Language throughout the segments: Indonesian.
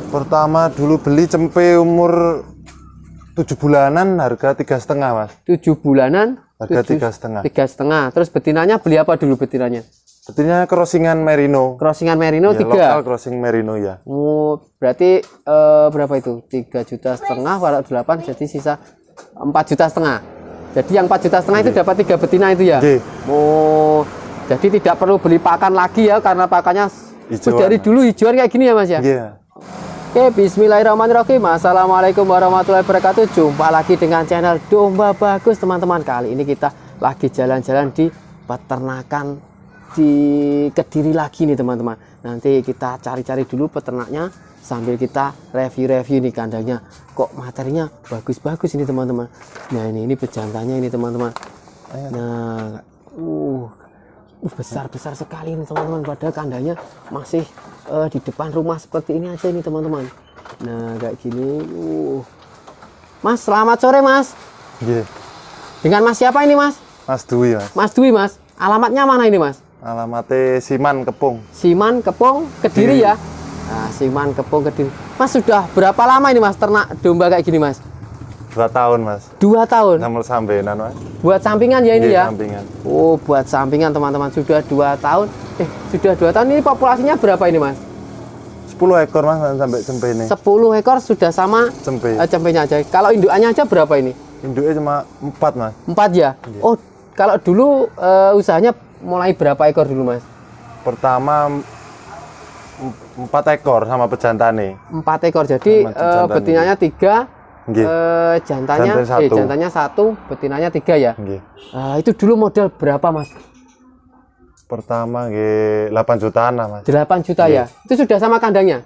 Pertama dulu beli cempe umur 7 bulanan harga 3,5 mas. 7 bulanan harga 3,5. 3,5. Terus betinanya beli apa dulu betinanya? Betinanya crossingan merino. Crossingan merino Ya, 3. lokal crossing merino ya. Oh, berarti berapa itu? 3,5 juta walau 8 jadi sisa 4,5 juta. Jadi yang 4,5 juta itu dapat 3 betina itu ya? Oke. Oh, jadi tidak perlu beli pakan lagi ya karena pakannya Hijauan. dari dulu hijauan kayak gini ya mas ya? Iya. Oke, bismillahirrahmanirrahim. Assalamualaikum warahmatullahi wabarakatuh. Jumpa lagi dengan channel Domba Bagus teman-teman. Kali ini kita lagi jalan-jalan di peternakan di Kediri lagi nih teman-teman. Nanti kita cari-cari dulu peternaknya sambil kita review-review nih kandangnya. Kok materinya bagus-bagus ini teman-teman. Nah ini pejantannya ini teman-teman. Nah besar-besar sekali ini teman-teman. Padahal kandangnya masih di depan rumah seperti ini aja ini teman-teman. Nah kayak gini. Mas, selamat sore mas. Iya. Dengan mas siapa ini mas? Mas Dwi mas. Mas Dwi mas. Alamatnya mana ini mas? Alamatnya Siman Kepung. Siman Kepung Kediri ya. Nah, Siman Kepung Kediri. Mas sudah berapa lama ini mas ternak domba kayak gini mas? 2 tahun mas. 2 tahun. Nomor sampean mas. Buat sampingan ya ini Iya, ya. sampingan. Oh, buat sampingan teman-teman sudah 2 tahun. Sudah 2 tahun ini populasinya berapa ini mas? 10 ekor mas sampai cempe ini. 10 ekor sudah sama Cempe. cempenya aja. Kalau indukannya aja berapa ini? Induknya cuma 4 mas. 4 ya. Iya. Oh, kalau dulu usahanya mulai berapa ekor dulu mas? Pertama 4 ekor sama pejantane. 4 ekor. Jadi Sama jantan betinanya 3. Nggih. Jantannya Jantan 1. jantannya 1, betinanya 3 ya. Nggih. Itu dulu modal berapa mas? Pertama nggih 8 jutaan lah mas. 8 juta ya. Itu sudah sama kandangnya?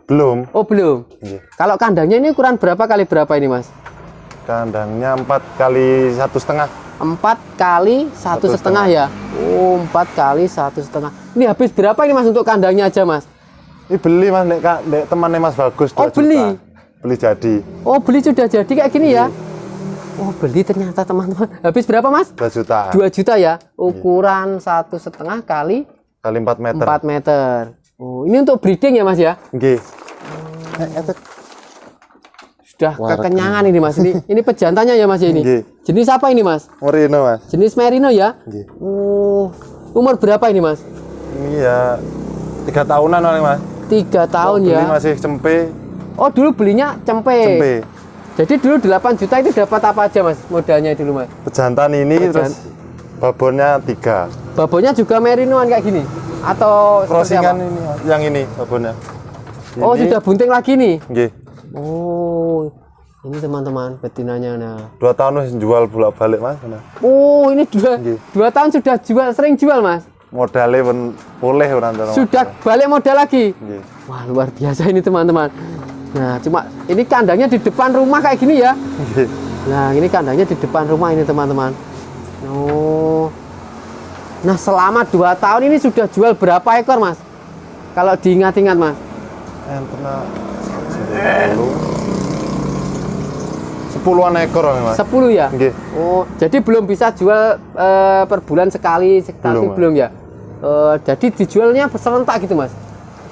Belum. Oh belum. Nggih. Kalau kandangnya ini ukuran berapa kali berapa ini mas? Kandangnya 4 kali 1,5. 4 kali 1,5 ya. Oh 4 kali 1,5. Ini habis berapa ini mas untuk kandangnya aja mas? Ini beli mas, nek temannya mas Bagus 2 Oh, beli? juta. Beli jadi. Oh beli sudah jadi kayak gini ya. Oh beli ternyata teman-teman. Habis berapa mas? 2 juta. 2 juta ya. Ukuran 1,5 kali Kali 4 meter. 4 meter. Oh ini untuk breeding ya mas ya? Nggih. Sudah kekenyangan ini mas. Ini pejantannya ya mas ya ini. Nggih. Jenis apa ini mas? Merino mas. Jenis merino ya? Nggih. Oh umur berapa ini mas? Ini ya 3 tahunan oleh mas. 3 tahun Beli ya. masih cempe. Oh dulu belinya cempe. Cempe. Jadi dulu 8 juta itu dapat apa aja mas? Modalnya dulu mas? Pejantan ini terus babonnya 3. Babonnya juga merinoan kayak gini? Atau seperti Crossingan apa? ini mas. Yang ini babonnya. Oh Ini- sudah bunting lagi nih? Nggih. Oh ini teman-teman betinanya. Nah 2 tahun wis jual bolak-balik mas. Nah. oh ini Nggih. 2 tahun sudah jual, sering jual mas? Modalnya pun boleh orang tua. Sudah balik modal lagi? Nggih. Wah luar biasa ini teman-teman. Nah cuma ini kandangnya di depan rumah kayak gini ya. Nggih. Nah ini kandangnya di depan rumah ini teman-teman. Oh. Nah selama 2 tahun ini sudah jual berapa ekor mas? Kalau diingat-ingat mas? Pernah 10-an ekor mas. 10 ya? Nggih. Oh jadi belum bisa jual per bulan sekali belum ya? Jadi dijualnya serentak gitu mas?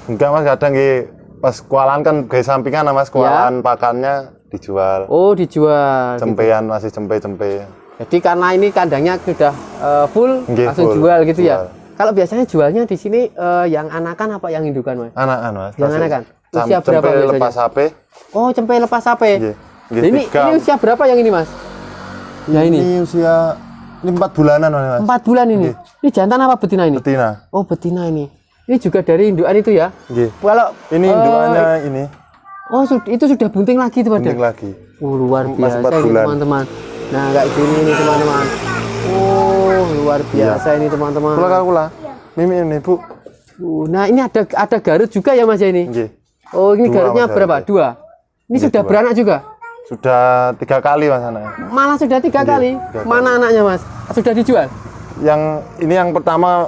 Enggak mas, kadang nggih pas kualan kan gaya sampingan mas, kualan pakannya dijual. Oh dijual. Cempean masih cempe-cempe. Jadi karena ini kandangnya sudah full Nggih, langsung full. jual gitu ya? Jual. Kalau biasanya jualnya di sini yang anakan apa yang indukan mas? Anakan mas. Yang masih anakan? Usia berapa cempe biasanya? lepas HP. Oh cempe lepas sape. Nggih. Nggih, Ini usia berapa yang ini mas? Ya ini Ini usia 4 bulanan mas. 4 bulan ini. Ini jantan apa betina ini? Betina. Oh betina ini. Ini juga dari indukan itu ya? Nggih. Kalau Ini indukannya ini oh itu sudah bunting lagi itu bunting pada. lagi. Oh luar Masih biasa 4 ini bulan. teman-teman. Nah kayak gini nih teman-teman. Oh luar biasa ini teman-teman. Kula. Mimi ini bu. Nah ini ada Garut juga ya mas ya ini? Nggih. Oh ini 2 Garutnya mas, berapa? Garutnya. 2. Ini Nggih, sudah 2. beranak juga? Sudah 3 kali mas anaknya. Malah sudah 3 kali. 3 kali. Mana anaknya mas? Sudah dijual? Yang pertama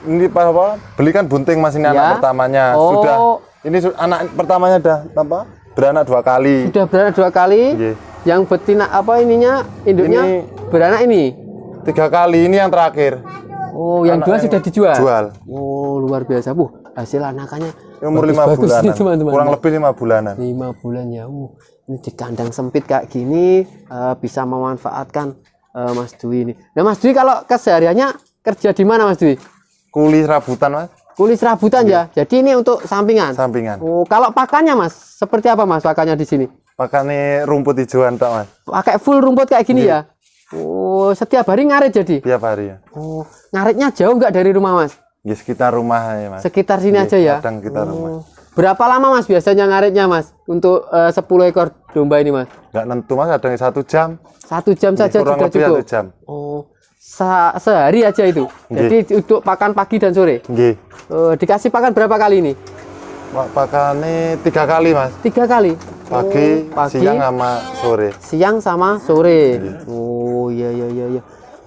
ini apa? Beli kan bunting mas, ini Ya. anak pertamanya. Oh. Sudah ini anak pertamanya dah apa? Beranak 2 kali. Sudah beranak 2 kali. Nggih. Yang betina apa ininya induknya Ini beranak ini? 3 kali, ini yang terakhir. Oh yang Anak 2 sudah dijual? Jual. Oh luar biasa bu. Hasil anakannya umur 5 Bagus bulanan. nih, teman-teman. Kurang lebih 5 bulanan. 5 bulan ya. Ini di kandang sempit kayak gini bisa memanfaatkan Mas Dwi ini. Nah Mas Dwi kalau kesehariannya kerja di mana Mas Dwi? Kuli rabutan Mas. Kulis rabutan ya. Jadi ini untuk sampingan. Sampingan. Oh, kalau pakannya Mas, seperti apa Mas pakannya di sini? Pakannya rumput hijauan tak Mas. Pakai full rumput kayak gini ya. Oh, setiap hari ngarit jadi. Tiap hari ya. Oh, ngaritnya jauh nggak dari rumah Mas? Ya sekitar rumah ya Mas. Sekitar sini aja ya. Kadang kita rumah. Berapa lama Mas biasanya ngaritnya Mas untuk 10 ekor domba ini Mas? Nggak nentu Mas, ada yang 1 jam. 1 jam saja Kurang sudah lebih cukup. 1 jam. Oh, sehari aja itu. Jadi untuk pakan pagi dan sore. Nggih. Dikasih pakan berapa kali ini? Pakannya 3 kali Mas. 3 kali. Pagi, pagi, siang sama sore. siang sama sore. Oh iya iya iya iya.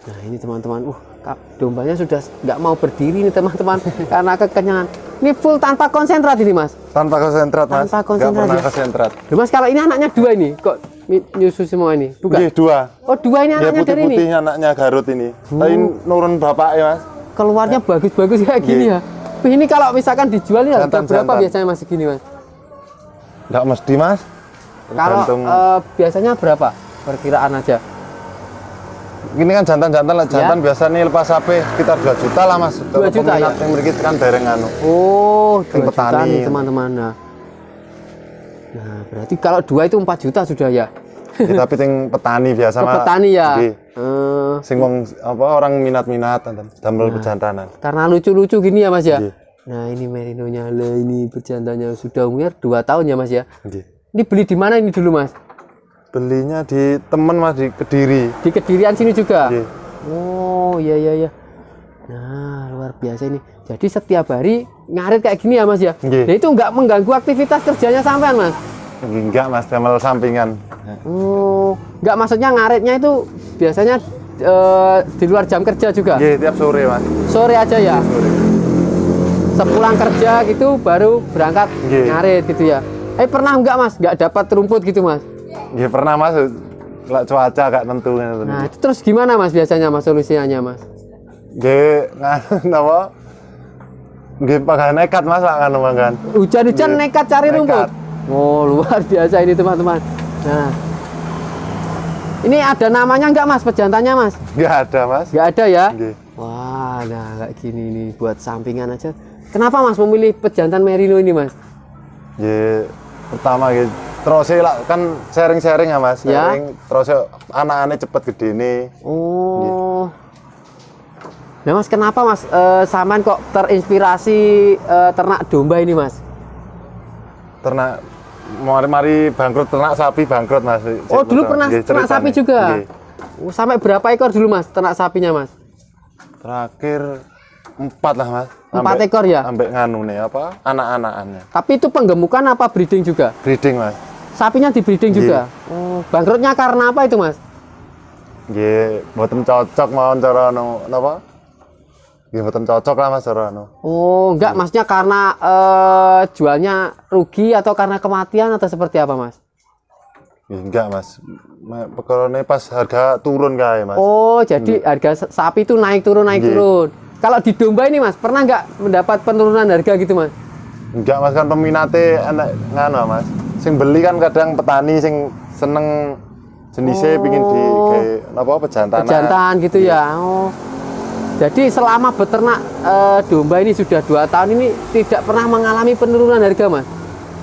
Nah ini teman-teman, dombanya sudah nggak mau berdiri nih teman-teman karena kekenyangan. Ini full tanpa konsentrat ini Mas. Tanpa konsentrat Mas. Tanpa konsentrat, Nggak pernah ya? konsentrat. Loh, Mas kalau ini anaknya 2 ini, kok nyusu semua ini? Bukan? Nggih, 2. Oh 2 ini Ya anaknya dari ini. putih-putih anaknya Garut ini. Tapi nurun bapaknya Mas. Keluarnya bagus-bagus kayak gini ya. Wih, ini kalau misalkan dijual ini harga berapa Jantan. biasanya Mas segini Mas? Nggak mesti Mas. Kalau Tergantung. biasanya berapa? Perkiraan aja. Ini kan jantan-jantan lah, jantan biasa nih lepas HP sekitar 2 juta lah Mas. 2 juta ya? Yang memiliki kan dereng anu. Oh, 2 Yang juta petani. nih teman-teman. Nah, berarti kalau 2 itu 4 juta sudah ya? Ya, tapi yang petani biasa Ke Mas. petani ya? Nggih. Eh, Sing wong apa orang minat-minat damel pejantanan. karena lucu-lucu gini ya Mas ya? Nggih. Nah ini merinonya, lah ini pejantannya sudah umur 2 tahun ya Mas ya? Nggih. Ini beli di mana ini dulu Mas? Belinya di temen Mas di Kediri. Di Kedirian sini juga? Nggih. Oh iya iya iya. Nah luar biasa ini. Jadi setiap hari ngarit kayak gini ya Mas ya? Nggih. Nah, itu nggak mengganggu aktivitas kerjanya sampean Mas? Enggak Mas, damel sampingan. Oh, nggak maksudnya ngaritnya itu biasanya di luar jam kerja juga? Nggih, tiap sore Mas. Sore aja ya? Sore. Sepulang kerja gitu baru berangkat Nggih. ngarit gitu ya? Pernah nggak Mas? Nggak dapat rumput gitu Mas? Nggih pernah Mas. Lah cuaca gak nentu ngene. Nah itu terus gimana Mas biasanya Mas solusinya Mas? Nggih napa? Nggih pakai nekat Mas lah kan kan. Hujan-hujan Nggih. nekat cari rumput? Nekat. Oh luar biasa ini teman-teman. Nah ini ada namanya nggak Mas pejantannya Mas? Nggak ada Mas. Nggak ada ya? Nggih. Wah, nah kayak gini nih buat sampingan aja. Kenapa Mas memilih pejantan merino ini Mas? Nggih pertama nggih terus lah kan sharing-sharing ya Mas. Ya. Sharing terus anak-anaknya cepet gede nih. Oh. Nah Mas kenapa Mas sampean kok terinspirasi ternak domba ini Mas? Ternak mari bangkrut ternak sapi bangkrut Mas. Oh dulu pernah Nggih, ternak ceritanya. sapi juga? Nggih. Oh, sampai berapa ekor dulu Mas ternak sapinya Mas? Terakhir 4 lah Mas. 4 ekor ya? Sampai nganu nih apa? Anak-anakannya. Tapi itu penggemukan apa breeding juga? Breeding Mas. Sapinya di breeding Nggih. juga? Oh, bangkrutnya karena apa itu Mas? Nggih, mboten cocok mawon cara anu napa? Nggih mboten cocok lah Mas cara anu. Oh, enggak, maksudnya karena jualnya rugi atau karena kematian atau seperti apa, Mas? Nggih enggak Mas. Pekorone pas harga turun kae Mas. Oh, jadi harga sapi itu naik turun Nggih. Kalau di domba ini, Mas, pernah nggak mendapat penurunan harga gitu, Mas? Enggak Mas kan peminate enak nganu Mas. Sing beli kan kadang petani sing seneng jenisnya pingin di kayak apa pejantanan. Pejantan gitu ya. Oh. Jadi selama beternak domba ini sudah 2 tahun ini tidak pernah mengalami penurunan harga, Mas?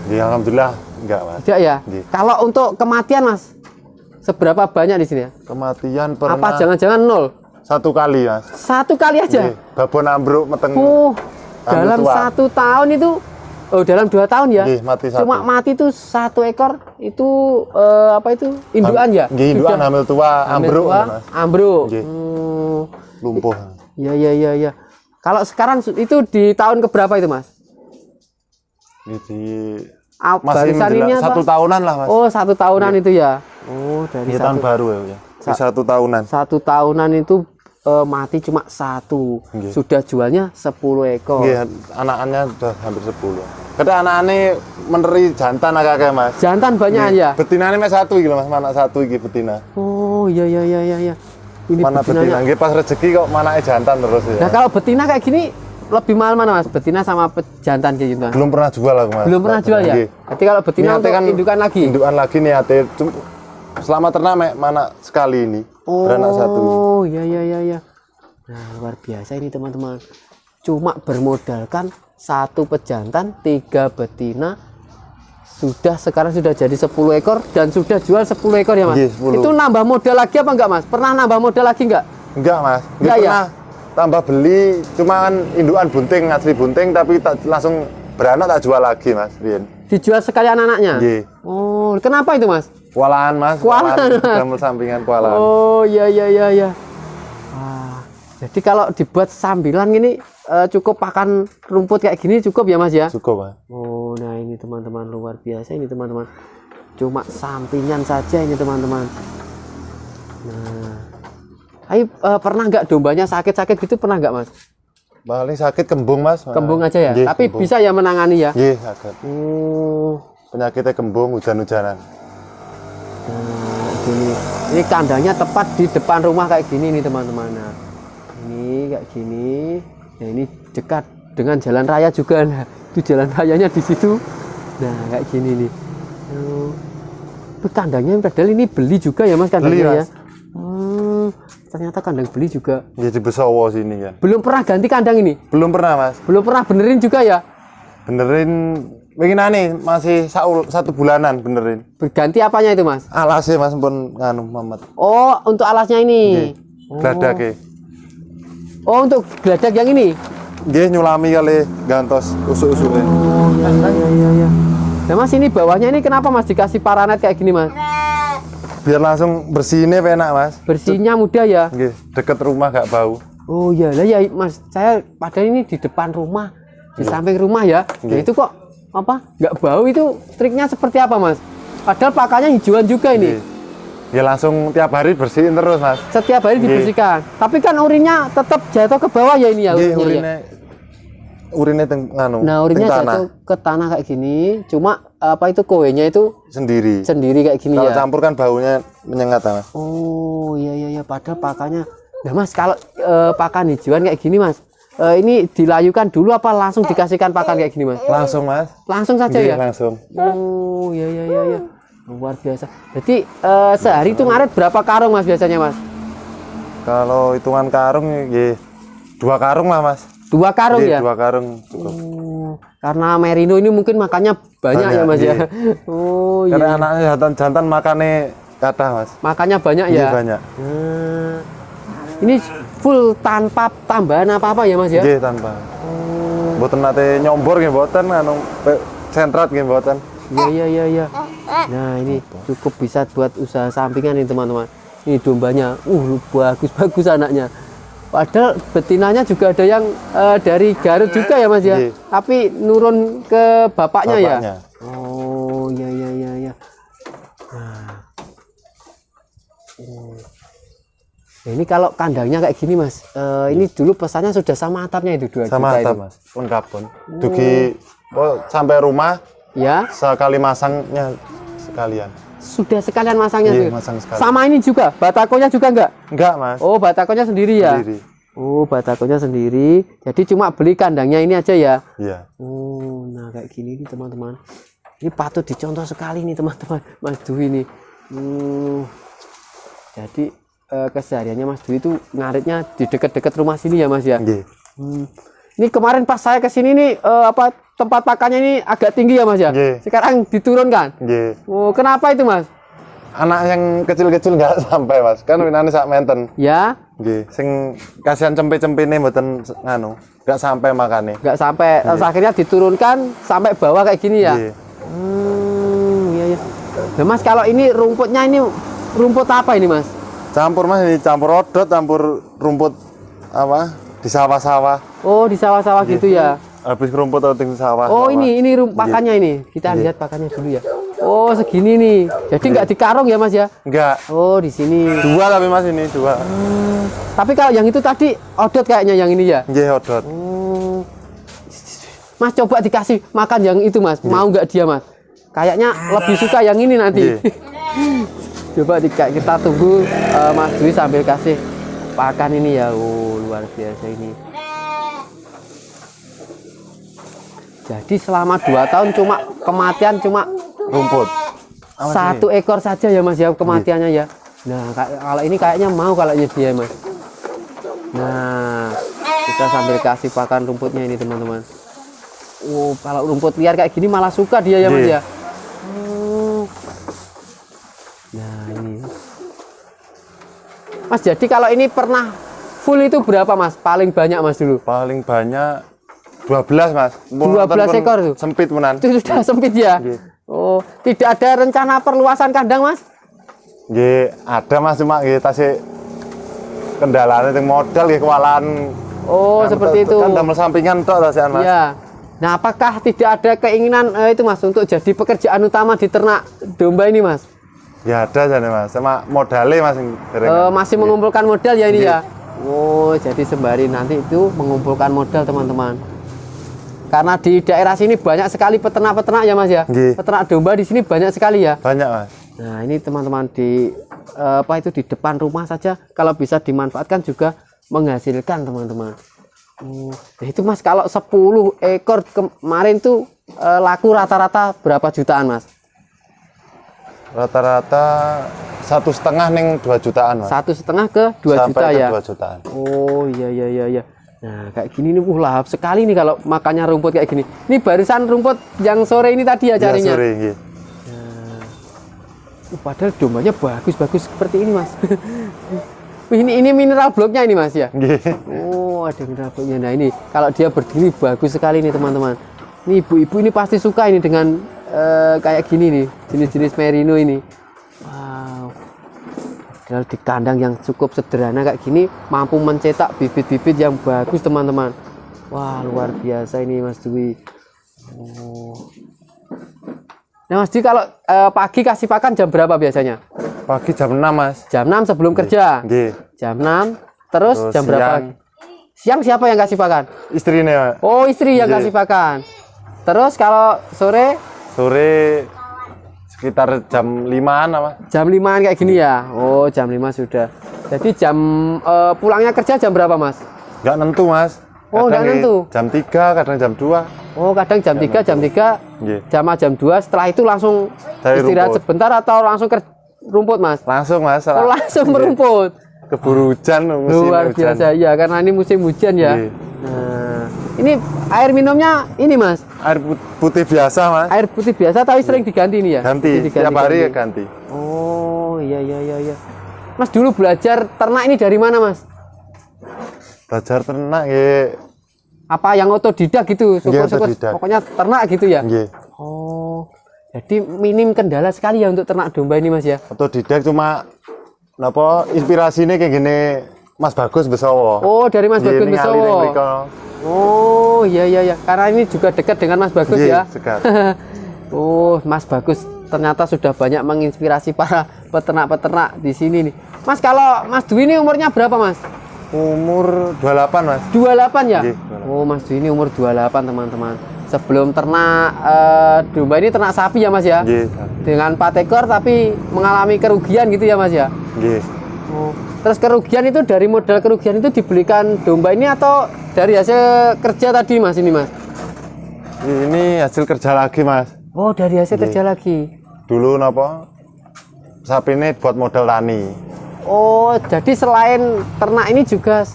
Ya alhamdulillah enggak Mas. Tidak ya? Nggih. Kalau untuk kematian, Mas, seberapa banyak di sini ya? Kematian pernah Apa jangan-jangan 0? 1 kali Mas. 1 kali aja? Nggih, babon ambruk meteng. Oh, ambil dalam tua. 1 tahun itu, dalam 2 tahun ya? Nggih, mati 1. Cuma mati itu 1 ekor itu apa itu? Induan ya? Nggih, induan Sudah hamil tua, hamil ambruk tua, Mas. ambruk. Nggih. Lumpuh. Iya iya iya iya. Kalau sekarang itu di tahun keberapa itu, Mas? Jadi barisan masih ini menjelang apa? 1 tahunan lah Mas. Oh, 1 tahunan itu ya. Oh, dari Ini tahun baru ya. Di 1 tahunan. 1 tahunan itu mati cuma 1. Nggih. Sudah jualnya 10 ekor. Nggih, anak-anaknya sudah hampir 10. Kadang anak-anaknya meneri jantan agak-agak Mas. Jantan banyak ya? Betinane mes 1 iki lho Mas, mana 1 iki betina. Oh, iya iya iya iya iya. Ini Mana betinanya. betina? Nggih pas rezeki kok manake jantan terus ya. Nah, kalau betina kayak gini lebih mahal mana Mas? Betina sama jantan kayak gitu Mas? Belum pernah jual aku, Mas. Belum pernah jual ya? Nggih. Berarti kalau betina Niate untuk kan indukan lagi? Indukan lagi nih ate. Selama ternak mana sekali ini. Beranak satu. Oh, iya iya iya iya. Nah, luar biasa ini teman-teman. Cuma bermodalkan 1 pejantan, 3 betina. Sekarang sudah jadi 10 ekor dan sudah jual 10 ekor ya Mas? Nggih, 10. Itu nambah modal lagi apa enggak Mas? Pernah nambah modal lagi enggak? Enggak, Mas. Enggak ya? Pernah tambah beli, cuma kan indukan bunting, asli bunting, tapi langsung beranak tak jual lagi, Mas. Rien. Dijual sekalian anaknya? Nggih. Oh, kenapa itu Mas? Kualaan, Mas. Kualaan. Damel sampingan kualaan. Oh, iya iya iya iya. Wah, jadi kalau dibuat sambilan gini cukup pakan rumput kayak gini cukup ya Mas ya? Cukup, Mas. Oh, nah ini teman-teman luar biasa ini teman-teman. Cuma sampingan saja ini teman-teman. Nah, ayo pernah nggak dombanya sakit-sakit gitu pernah nggak Mas? Paling sakit kembung, Mas. Kembung aja ya? Nggih, Tapi kembung. bisa ya menangani ya? Nggih, sakit. Oh, Penyakitnya kembung, hujan-hujanan. nah, gini. Ini kandangnya tepat di depan rumah kayak gini nih teman-teman. Nah, ini kayak gini. Nah, ini dekat dengan jalan raya juga. Nah, itu jalan rayanya di situ. Nah, kayak gini nih. Oh, itu kandangnya padahal ini beli juga ya Mas kandangnya Beli, ya? Mas. Ternyata kandang beli juga. Jadi Besowo sini kan. Belum pernah ganti kandang ini? Belum pernah, Mas. Belum pernah benerin juga ya? Benerin nih masih 1 bulanan benerin. Berganti apanya itu Mas? Alasnya, Mas, pun nganu Mamat. Oh, untuk alasnya ini. Gladake. Oh, untuk geladak yang ini. Nggih, nyulami kali gantos usuk-usuke. Oh, iya iya iya iya. Nah, Mas ini bawahnya ini kenapa Mas dikasih paranet kayak gini Mas? Biar langsung bersihnya enak, Mas. Bersihnya mudah ya? Nggih, deket rumah gak bau. Oh iya lah ya Mas, saya padahal ini di depan rumah, di samping rumah ya. Nah, Nggih. itu kok apa? Nggak bau itu triknya seperti apa Mas? Padahal pakannya hijauan juga ini. Nggih. Ya langsung tiap hari bersihin terus, Mas. Setiap hari Nggih. dibersihkan. Tapi kan urinnya tetap jatuh ke bawah ya ini ya. Nggih, urinnya ya? urinnya teng nganu. Nah, urinnya teng tanah jatuh ke tanah kayak gini. Cuma apa itu koenya itu sendiri. sendiri kayak gini Kalau ya. campur kan baunya menyengat, Mas. Oh iya iya iya. Padahal pakannya. Nah Mas kalau pakan hijauan kayak gini Mas, ini dilayukan dulu apa langsung dikasihkan pakan kayak gini Mas? Langsung, Mas. Langsung saja Nggih, ya? langsung. Oh iya iya iya iya. Luar biasa. Jadi sehari itu ngaret berapa karung Mas biasanya Mas? Kalau hitungan karung nggih 2 karung lah, Mas. 2 karung Nggih, ya? 2 karung cukup. Karena merino ini mungkin makannya banyak ya Mas ya. Banyak, Oh iya. Karena anaknya jantan makannya kathah, Mas. Makannya banyak ya? Nggih, banyak. Nah, ini full tanpa tambahan apa-apa ya Mas ya? Nggih, tanpa. Mboten nate nyombor nggih mboten anu sentrat nggih mboten. Iya iya iya iya. Nah, ini cukup bisa buat usaha sampingan nih teman-teman. Ini dombanya. Bagus anaknya. Padahal betinanya juga ada yang dari Garut juga ya Mas ya. Iya. Tapi nurun ke bapaknya ya. Bapaknya. Oh, iya iya iya iya. Nah, ini kalau kandangnya kayak gini Mas. Ini dulu pesannya sudah sama atapnya itu 2 Sama juta atap, itu. Mas. Lengkap pun. Dugi sampai rumah Ya, sekali masangnya sekalian. sudah sekalian masangnya Iya, tuh. masang sekali. Sama ini juga, batakonya juga enggak? Enggak, Mas. Oh, batakonya sendiri ya? Sendiri. Oh, batakonya sendiri. Jadi cuma beli kandangnya ini aja ya? Iya. Oh, nah kayak gini nih teman-teman. Ini patut dicontoh sekali nih teman-teman. Mas Dwi ini. Jadi kesehariannya Mas Dwi itu ngaritnya di dekat-dekat rumah sini ya Mas ya? Nggih. Ini kemarin pas saya kesini nih tempat pakannya ini agak tinggi ya Mas ya? Nggih. Sekarang diturunkan. Nggih. Oh, kenapa itu Mas? Anak yang kecil-kecil enggak sampai, Mas. Kan winane sak menten. Ya, Nggih, sing kasihan cempe-cempene mboten nganu, enggak sampai makane. nggak sampai terus akhirnya diturunkan sampai bawah kayak gini ya? Nggih. Iya iya. Nah Mas kalau ini rumputnya ini rumput apa ini Mas? Campur, Mas, ini campur odot, campur rumput apa? Di sawah-sawah. Oh di sawah-sawah gitu ya? Habis rumput atau di sawah. Oh sawah. ini pakannya ini. Kita lihat pakannya dulu ya. Oh segini nih. Jadi nggak dikarung ya Mas ya? Enggak. Oh di sini. 2 tapi Mas ini 2. Tapi kalau yang itu tadi odot kayaknya yang ini ya? Nggih, odot. Mas coba dikasih makan yang itu Mas. Mau nggak dia Mas? Kayaknya lebih suka yang ini nanti. Coba kita tunggu Mas Dwi sambil kasih pakan ini ya. Oh luar biasa ini. Jadi selama 2 tahun cuma kematian cuma rumput. satu ekor saja ya Mas ya kematiannya ya. Nah kalau ini kayaknya mau kalau ini dia Mas. Nah kita sambil kasih pakan rumputnya ini teman-teman. Oh kalau rumput liar kayak gini malah suka dia ya Mas ya. Nah ini Mas, jadi kalau ini pernah full itu berapa Mas? Paling banyak Mas dulu? Paling banyak 12 Mas. 12 ekor tuh? Sempit menan. Itu sudah sempit ya? Oh, tidak ada rencana perluasan kandang Mas? Nggih, ada Mas, cuma nggih tasih kendalanya yang modal nggih kewalahan. Oh, seperti itu. Kan damel sampingan tok tasian Mas. Iya. Nah, apakah tidak ada keinginan itu Mas untuk jadi pekerjaan utama di ternak domba ini Mas? Ya ada jane Mas, sama modalnya Mas yang masih mengumpulkan modal ya ini ya. Oh, jadi sembari nanti itu mengumpulkan modal teman-teman. Karena di daerah sini banyak sekali peternak-peternak ya Mas ya. Peternak domba di sini banyak sekali ya. Banyak Mas. Nah, ini teman-teman di di depan rumah saja kalau bisa dimanfaatkan juga menghasilkan teman-teman. Nah itu Mas kalau 10 ekor kemarin tuh laku rata-rata berapa jutaan Mas? Rata-rata 1,5 ning 2 jutaan Mas. 1,5 ke 2 juta ya. 2 jutaan. Oh iya. Nah kayak gini nih lahap sekali nih kalau makannya rumput kayak gini. Ini barisan rumput yang sore ini tadi ya carinya. Ya, sore, iya. Nah, padahal dombanya bagus-bagus seperti ini Mas. ini mineral bloknya ini Mas ya. Oh ada mineral bloknya. Nah ini kalau dia berdiri bagus sekali nih teman-teman. Ini ibu-ibu ini pasti suka ini dengan kayak gini nih jenis-jenis merino ini. Wow. Padahal di kandang yang cukup sederhana kayak gini mampu mencetak bibit-bibit yang bagus teman-teman. Wah luar biasa ini Mas Dwi. Oh. Nah Mas Dwi kalau pagi kasih pakan jam berapa biasanya? Pagi jam 6 Mas. Jam 6 sebelum kerja? Jam 6 terus jam berapa? Siang siapa yang kasih pakan? Istrinya Mas. Oh istri yang kasih pakan. Terus kalau sore? Sore sekitar jam 5-an apa? Jam 5-an kayak gini ya. Oh, jam 5 sudah. Jadi jam pulangnya kerja jam berapa, Mas? Enggak nentu, Mas. Oh, enggak nentu. Jam 3, kadang jam 2. Oh, kadang jam 3, jam 3. Jam 2, setelah itu langsung dari istirahat rumput sebentar atau langsung ke rumput, Mas? Langsung, Mas. Oh, langsung merumput. Keburu hujan, musim luar biasa ya, karena ini musim hujan ya. Nah, ini air minumnya ini Mas? Air putih biasa Mas. Air putih biasa tapi sering diganti nih ya? Ganti, tiap hari ya ganti. Oh iya. Mas dulu belajar ternak ini dari mana Mas? Belajar ternak ya. Apa yang otodidak gitu? Syukur-syukur pokoknya ternak gitu ya? Oh, jadi minim kendala sekali ya untuk ternak domba ini Mas ya? Otodidak cuma inspirasinya kayak gini Mas Bagus Besowo. Oh, dari Mas Bagus Besowo. Oh, iya. Karena ini juga dekat dengan Mas Bagus ya. Dekat. Oh, Mas Bagus ternyata sudah banyak menginspirasi para peternak-peternak di sini nih. Mas, kalau Mas Dwi ini umurnya berapa, Mas? Umur 28, Mas. 28 ya? 28. Oh, Mas Dwi ini umur 28, teman-teman. Sebelum ternak domba ini ternak sapi ya, Mas ya? Dengan 4 ekor tapi mengalami kerugian gitu ya, Mas ya? Oh. Terus kerugian itu dari modal kerugian itu dibelikan domba ini atau dari hasil kerja tadi Mas ini Mas? Ini hasil kerja lagi Mas. Oh dari hasil kerja lagi. Dulu sapi ini buat modal tani. Oh jadi selain ternak ini juga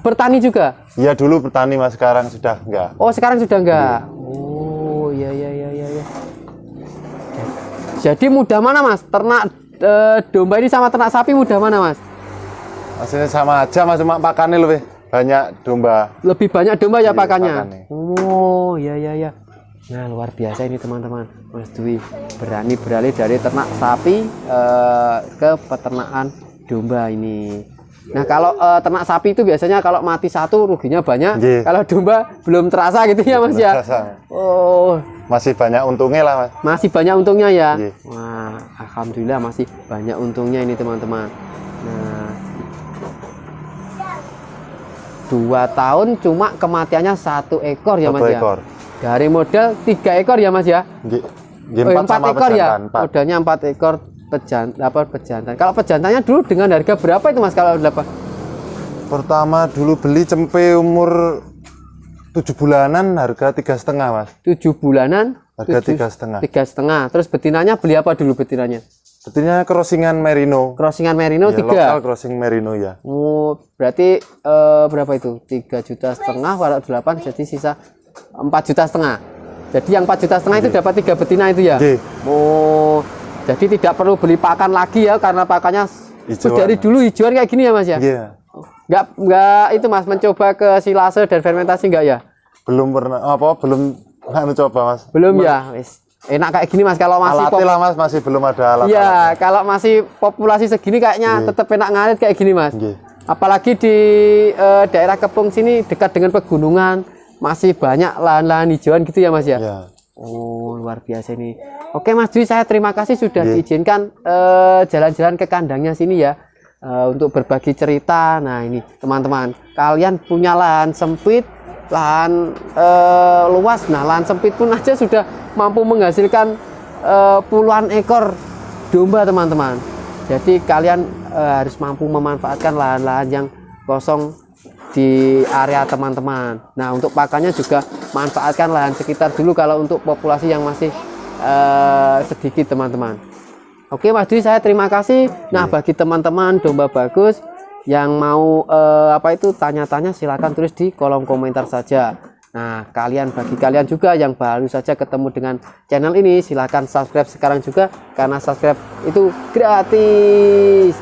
bertani juga? Iya dulu bertani Mas, sekarang sudah enggak. Oh sekarang sudah enggak? Oh iya. Jadi mudah mana Mas? Ternak domba ini sama ternak sapi mudah mana Mas? Hasilnya sama aja Mas, cuma pakannya lebih banyak domba. Lebih banyak domba ya pakannya? Oh iya. Nah luar biasa ini teman-teman. Mas Dwi berani beralih dari ternak sapi ke peternakan domba ini. Nah kalau ternak sapi itu biasanya kalau mati satu ruginya banyak. Kalau domba belum terasa gitu ya Mas ya? Oh masih banyak untungnya lah Mas. Masih banyak untungnya ya? Wah alhamdulillah masih banyak untungnya ini teman-teman. Nah 2 tahun cuma kematiannya 1 ekor ya Mas ya? Dari modal 3 ekor ya Mas ya? 4 ekor ya? Modalnya 4 ekor pejantan. Kalau pejantannya dulu dengan harga berapa itu Mas kalau dapat? Pertama dulu beli cempe umur 7 bulanan harga 3,5 Mas. 7 bulanan Harga 3,5. 3,5. Terus betinanya beli apa dulu betinanya? Betinanya crossingan merino. Crossingan merino Ya, 3. lokal crossing merino ya. Oh, berarti berapa itu? 3,5 juta warak 8 jadi sisa 4,5 juta. Jadi yang 4,5 juta itu dapat 3 betina itu ya? Nggih. Oh, jadi tidak perlu beli pakan lagi ya karena pakannya Hijauan, dari dulu hijauan kayak gini ya Mas ya? Iya. Nggak itu Mas mencoba ke silase dan fermentasi nggak ya? Belum pernah belum coba Mas. Belum ya, wis. Enak kayak gini Mas kalau masih Alatnya lah Mas, masih belum ada alat. ya, kalau masih populasi segini kayaknya tetap enak ngarit kayak gini Mas. Nggih. Apalagi di daerah Kepung sini dekat dengan pegunungan, masih banyak lahan-lahan hijauan gitu ya Mas ya. Ya. Oh, luar biasa ini. Oke Mas Dwi, saya terima kasih sudah Nggih. diizinkan jalan-jalan ke kandangnya sini ya. Untuk berbagi cerita. Nah ini teman-teman, kalian punya lahan sempit, lahan luas. Nah lahan sempit pun aja sudah mampu menghasilkan puluhan ekor domba teman-teman. Jadi kalian harus mampu memanfaatkan lahan-lahan yang kosong di area teman-teman. Nah untuk pakannya juga manfaatkan lahan sekitar dulu kalau untuk populasi yang masih sedikit teman-teman. Oke Mas Dwi, saya terima kasih. Nah bagi teman-teman domba bagus yang mau tanya-tanya silakan tulis di kolom komentar saja. Nah bagi kalian juga yang baru saja ketemu dengan channel ini, silakan subscribe sekarang juga karena subscribe itu gratis.